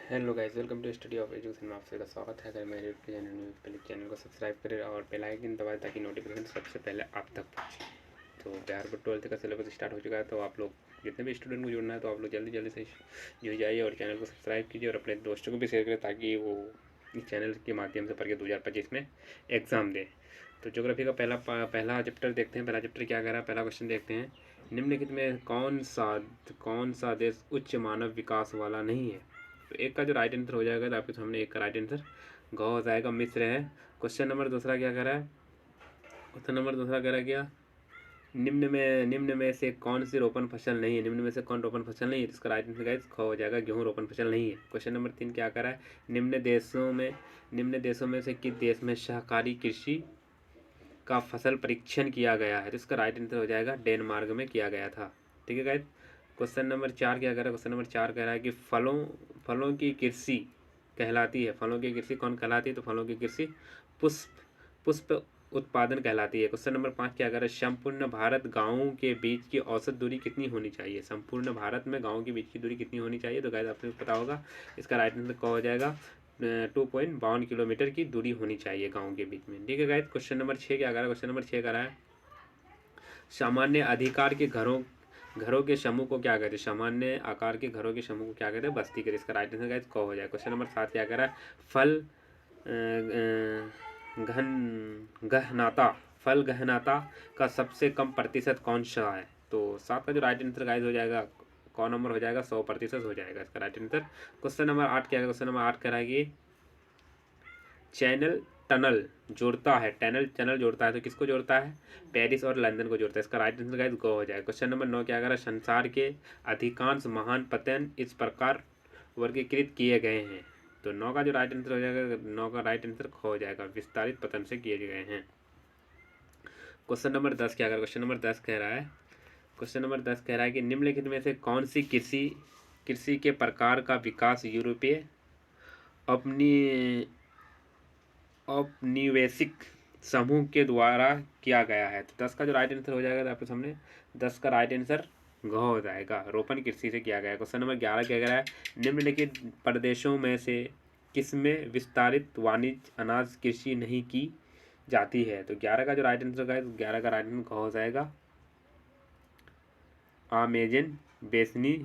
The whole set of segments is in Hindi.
Hello guys, welcome to study of education में आप सभी का स्वागत है। अगर मेरे यूट्यूब चैनल में पहले चैनल को सब्सक्राइब करें और बेल आइकन दबाएं ताकि नोटिफिकेशन सबसे पहले आप तक पहुंचे। तो बिहार बोर्ड 12th का सिलेबस स्टार्ट हो चुका है, तो आप लोग जितने भी स्टूडेंट को जुड़ना है तो आप लोग जल्दी जल्दी से जुड़ जाइए और चैनल को सब्सक्राइब कीजिए और अपने दोस्तों को भी शेयर करें ताकि वो इस चैनल के माध्यम से पढ़ के 2025 में एग्ज़ाम दें। तो ज्योग्राफी का पहला चैप्टर देखते हैं। पहला चैप्टर क्या कह रहा है, पहला क्वेश्चन देखते हैं। निम्नलिखित में कौन सा देश उच्च मानव विकास वाला नहीं है? तो एक का जो राइट आंसर हो जाएगा, तो आपके सामने एक का राइट आंसर गौ हो जाएगा, मिस्र है। क्वेश्चन नंबर दूसरा क्या कह रहा है? क्वेश्चन नंबर दूसरा कह रहा है क्या, निम्न में से कौन सी रोपण फसल नहीं है? निम्न में से कौन रोपण फसल नहीं है? तो इसका राइट आंसर गाइस ख हो जाएगा, गेहूं रोपण फसल नहीं है। क्वेश्चन नंबर 3 क्या कह रहा है? निम्न देशों में से किस देश में सहकारी कृषि का फसल परीक्षण किया गया है? तो इसका राइट आंसर हो जाएगा डेनमार्क में किया गया था। ठीक है गाइस। क्वेश्चन नंबर 4 क्या कह रहा है? क्वेश्चन नंबर 4 कह रहा है कि फलों की कृषि कहलाती है। फलों की कृषि कौन कहलाती है? तो फलों की कृषि पुष्प उत्पादन कहलाती है। क्वेश्चन नंबर 5 क्या कह रहा है? संपूर्ण भारत गाँवों के बीच की औसत दूरी कितनी होनी चाहिए? संपूर्ण भारत में गाँव के बीच की दूरी कितनी होनी चाहिए? तो गाइस आपको पता होगा, इसका राइट आंसर क्या हो जाएगा? 2.52 किलोमीटर की दूरी होनी चाहिए गाँव के बीच में। ठीक है गाइस। क्वेश्चन नंबर 6 क्या कह रहा है? क्वेश्चन नंबर 6 कह रहा है सामान्य अधिकार के घरों के समूह को क्या कहते हैं? सामान्य आकार के घरों के समूह को क्या कहते हैं? बस्ती कहते हैं। इसका राइट आंसर गाइस क हो जाएगा। क्वेश्चन नंबर 7 क्या कह रहा है? फल गहनता का सबसे कम प्रतिशत कौन सा है? तो 7 का जो राइट आंसर गाइस हो जाएगा, कौन नंबर हो जाएगा? 100% हो जाएगा इसका राइट आंसर। क्वेश्चन नंबर 8 क्या है? क्वेश्चन नंबर 8 कह रहा है कि चैनल टनल जोड़ता है, तो किसको जोड़ता है? पेरिस और लंदन को जोड़ता है। इसका राइट आंसर गाइस गो हो जाएगा। क्वेश्चन नंबर 9 क्या कर रहा है? संसार के अधिकांश महान पतन इस प्रकार वर्गीकृत किए गए हैं। तो 9 का जो राइट आंसर हो जाएगा, 9 का राइट आंसर हो जाएगा, विस्तारित पतन से किए गए हैं। क्वेश्चन नंबर 10 क्या कर? क्वेश्चन नंबर 10 कह रहा है, क्वेश्चन नंबर 10 कह रहा है कि निम्नलिखित में से कौन सी कृषि के प्रकार का विकास यूरोपीय अपनी औपनिवेशिक समूह के द्वारा किया गया है? तो 10 का जो राइट आंसर हो जाएगा, तो आपके सामने 10 का राइट आंसर घ हो जाएगा, रोपण कृषि से किया गया। क्वेश्चन नंबर 11 क्या कह रहा है? निम्नलिखित प्रदेशों में से किसमें विस्तारित वाणिज्य अनाज कृषि नहीं की जाती है? तो 11 का जो राइट आंसर होगा, 11 का राइट आंसर घ हो जाएगा, अमेजन बेसनी।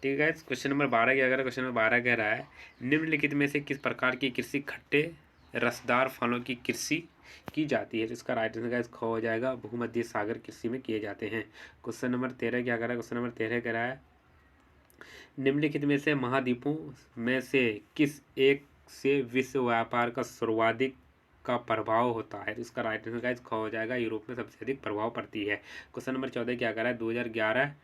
ठीक है। क्वेश्चन नंबर 12 क्या कह रहा है? क्वेश्चन नंबर 12 कह रहा है निम्नलिखित में से किस प्रकार की कृषि खट्टे रसदार फलों की कृषि की जाती है? तो इसका राइट आंसर ख हो जाएगा, भूमध्य सागर कृषि में किए जाते हैं। क्वेश्चन नंबर 13 क्या कह रहा है? क्वेश्चन नंबर 13 कह रहा है निम्नलिखित में से महाद्वीपों में से किस एक से विश्व व्यापार का सर्वाधिक का प्रभाव होता है? तो इसका राइट आंसर गाइस ख हो जाएगा, यूरोप में सबसे अधिक प्रभाव पड़ती है। क्वेश्चन नंबर 14 क्या कर रहा है? 2011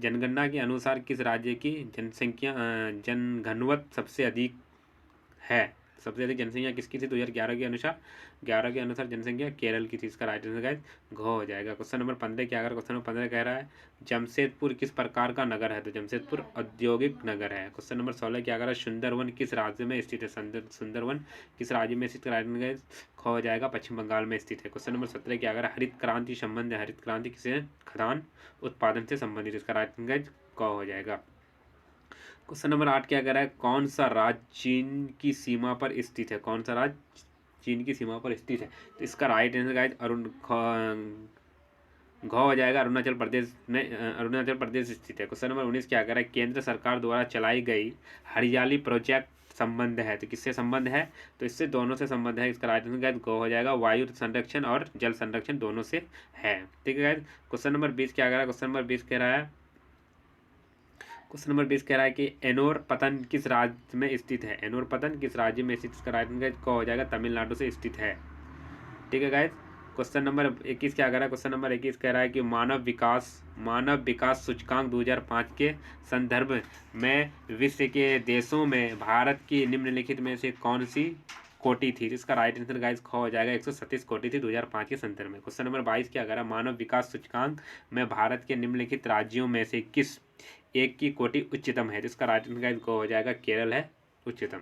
जनगणना के अनुसार किस राज्य की जनघनत्व सबसे अधिक है? सबसे अधिक जनसंख्या किसकी थी 2011 के अनुसार? 11 के अनुसार जनसंख्या केरल की थी। इसका राइट आंसर गाइस घ हो जाएगा। क्वेश्चन नंबर 15 क्या अगर क्वेश्चन नंबर 15 कह रहा है जमशेदपुर किस प्रकार का नगर है? तो जमशेदपुर औद्योगिक नगर है। क्वेश्चन नंबर 16 क्या कर रहा है? सुंदरवन किस राज्य में स्थित है? सुंदरवन किस राज्य में स्थित? राइट आंसर ख हो जाएगा, पश्चिम बंगाल में स्थित है। क्वेश्चन नंबर 17 क्या अगर हरित क्रांति संबंध है? हरित क्रांति किसे? खदान उत्पादन से संबंधित। इसका राइट आंसर क हो जाएगा। क्वेश्चन नंबर 8 क्या कह रहा है? कौन सा राज्य चीन की सीमा पर स्थित है? कौन सा राज्य चीन की सीमा पर स्थित है? तो इसका राइट आंसर गाइस घ हो जाएगा, अरुणाचल प्रदेश स्थित है। क्वेश्चन नंबर 19 क्या कह रहा है? केंद्र सरकार द्वारा चलाई गई हरियाली प्रोजेक्ट संबंध है, तो किससे संबंध है? तो इससे दोनों से संबंध है। इसका राइट आंसर गाइस गो हो जाएगा, वायु संरक्षण और जल संरक्षण दोनों से है। ठीक है गाइस। क्वेश्चन नंबर 20 क्या कह रहा है? क्वेश्चन नंबर 20 कह रहा है, क्वेश्चन नंबर 20 कह रहा है कि एनोर पतन किस राज्य में स्थित है? एनोर पतन किस राज्य में स्थित? इसका राइट आंसर क्या हो जाएगा? तमिलनाडु से स्थित है। ठीक है गाइस। क्वेश्चन नंबर 21 क्या कह रहा है? क्वेश्चन नंबर 21 कह रहा है कि मानव विकास सूचकांक 2005 के संदर्भ में विश्व के देशों में भारत की निम्नलिखित में से कौन सी कोटि थी? इसका राइट आंसर गाइस ख हो जाएगा, 137 कोटि थी 2005 के संदर्भ में। क्वेश्चन नंबर 22 क्या कह रहा है? मानव विकास सूचकांक में भारत के निम्नलिखित राज्यों में से किस एक की कोटि उच्चतम है? जिसका राइट आंसर गाइस हो जाएगा, केरल है उच्चतम।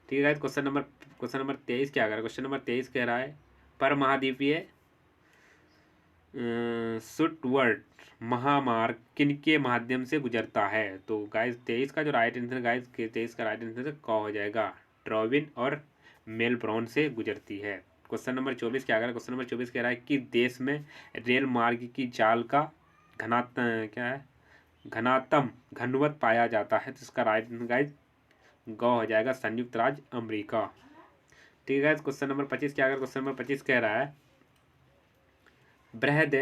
ठीक है गाइस। क्वेश्चन नंबर 23 क्या कर रहा है? क्वेश्चन नंबर 23 कह रहा है पर महाद्वीपीय शुटवर्ट महामार्ग किनके माध्यम से गुजरता है? तो गाइस 23 का जो राइट आंसर गाइस 23 का राइट आंसर क हो जाएगा, ट्रॉविन और मेलब्रॉन से गुजरती है। क्वेश्चन नंबर 24 क्या कह रहा है? क्वेश्चन नंबर 24 कह रहा है कि देश में रेल मार्ग की जाल का घनत्व पाया जाता है, तो इसका राइट आंसर गाइस ग हो जाएगा, संयुक्त राज्य अमेरिका। ठीक है गाइस, क्वेश्चन नंबर 25 क्या अगर क्वेश्चन नंबर 25 कह रहा है बृहद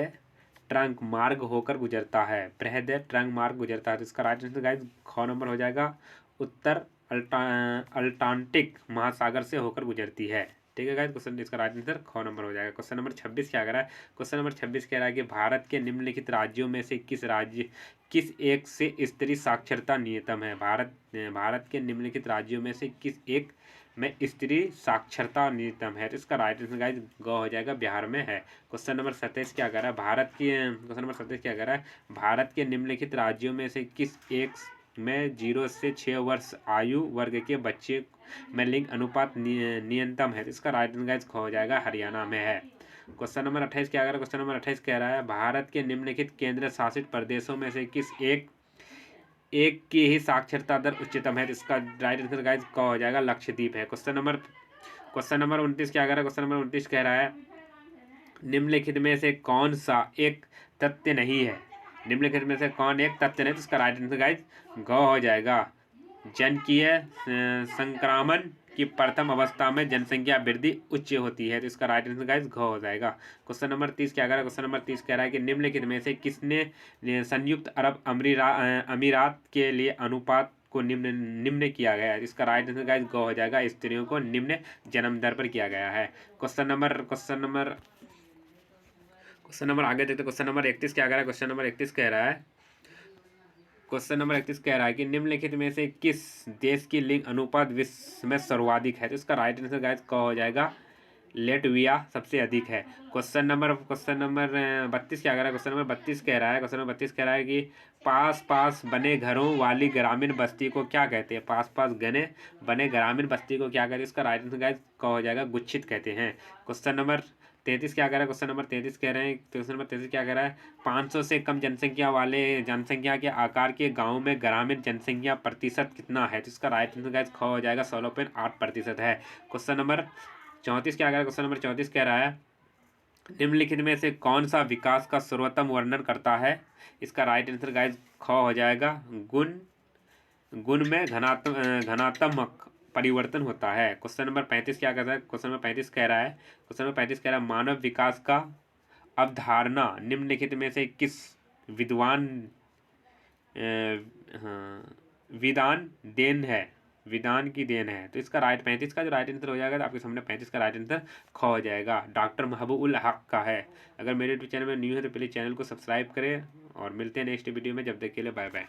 ट्रंक मार्ग होकर गुजरता है, बृहद ट्रंक मार्ग गुजरता है, तो इसका राइट आंसर गाइस ख नंबर हो जाएगा, उत्तर अल्टांटिक महासागर से होकर गुजरती है। ठीक है गाइस, क्वेश्चन इसका राइट आंसर ख नंबर हो जाएगा। क्वेश्चन नंबर 26 क्या कह रहा है? क्वेश्चन नंबर 26 कह रहा है कि भारत के निम्नलिखित राज्यों में से किस एक से स्त्री साक्षरता न्यूनतम है? भारत के निम्नलिखित राज्यों में से किस एक में स्त्री साक्षरता न्यूनतम है? तो इसका राइट आंसर गाइस ग हो जाएगा, बिहार में है। क्वेश्चन नंबर 27 क्या कह रहा है? क्वेश्चन नंबर 27 क्या कह रहा है? भारत के निम्नलिखित राज्यों में से किस एक में 0 से 6 वर्ष आयु वर्ग के बच्चे में लिंग अनुपात न्यूनतम है? तो इसका राइट आंसर गाइस हो जाएगा, हरियाणा में है। क्वेश्चन नंबर 28 क्या कह रहा है? क्वेश्चन नंबर 28 कह रहा है भारत के निम्नलिखित केंद्र शासित प्रदेशों में से किस एक की ही साक्षरता दर उच्चतम है? तो इसका राइट आंसर गाइस क हो जाएगा, लक्षद्वीप है। क्वेश्चन नंबर 29 क्या कह रहा है? क्वेश्चन नंबर 29 कह रहा है निम्नलिखित में से कौन सा एक तथ्य नहीं है? निम्नलिखित में से कौन एक तथ्य नहीं? तो इसका राइट आंसर गाइस ग हो जाएगा, जनकीय संक्रामण की प्रथम अवस्था में जनसंख्या वृद्धि उच्च होती है, तो इसका राइट आंसर गाइस घ हो जाएगा। क्वेश्चन नंबर 30 क्या कह रहा है? क्वेश्चन नंबर 30 कह रहा है कि निम्नलिखित में से किसने संयुक्त अरब अमीरात के लिए अनुपात को निम्न किया गया है? इसका राइट आंसर गाइस ग हो जाएगा, स्त्रियों को निम्न जन्म दर पर किया गया है। क्वेश्चन नंबर आगे देखते। क्वेश्चन नंबर 31 क्या कह रहा है? क्वेश्चन नंबर 31 कह रहा है कि निम्नलिखित में से किस देश की लिंग अनुपात विश्व में सर्वाधिक है? तो इसका राइट आंसर गाइस क हो जाएगा, लेटविया सबसे अधिक है। क्वेश्चन नंबर 32 क्या कह रहा है? क्वेश्चन नंबर 32 कह रहा है कि पास पास बने घरों वाली ग्रामीण बस्ती को क्या कहते हैं? पास पास बने ग्रामीण बस्ती को क्या कहते हैं? इसका राइट आंसर गाइस क हो जाएगा, गुच्छित कहते हैं। क्वेश्चन नंबर 33 क्या कह रहा है? क्वेश्चन नंबर 33 कह रहे हैं, क्वेश्चन नंबर 33 क्या कह रहा है? 500 से कम जनसंख्या के आकार के गाँव में ग्रामीण जनसंख्या प्रतिशत कितना है? तो इसका राइट आंसर गाइस ख हो जाएगा, 16.8% है। क्वेश्चन नंबर 34 क्या कह रहा है? क्वेश्चन नंबर 34 कह रहा है निम्नलिखित में से कौन सा विकास का सर्वोत्तम वर्णन करता है? इसका राइट आंसर गाइस ख हो जाएगा, गुण में घनात्मक परिवर्तन होता है। क्वेश्चन नंबर 35 क्या कहता है? क्वेश्चन नंबर 35 कह रहा है मानव विकास का अवधारणा निम्नलिखित में से किस विद्वान की देन है? तो इसका 35 का जो राइट आंसर हो जाएगा, तो आपके सामने 35 का राइट आंसर ख हो जाएगा, डॉक्टर महबूबुल हक का है। अगर मेरे यूट्यूब चैनल में न्यू है तो प्लीज़ चैनल को सब्सक्राइब करें और मिलते हैं नेक्स्ट वीडियो में। जब तक के लिए बाय बाय।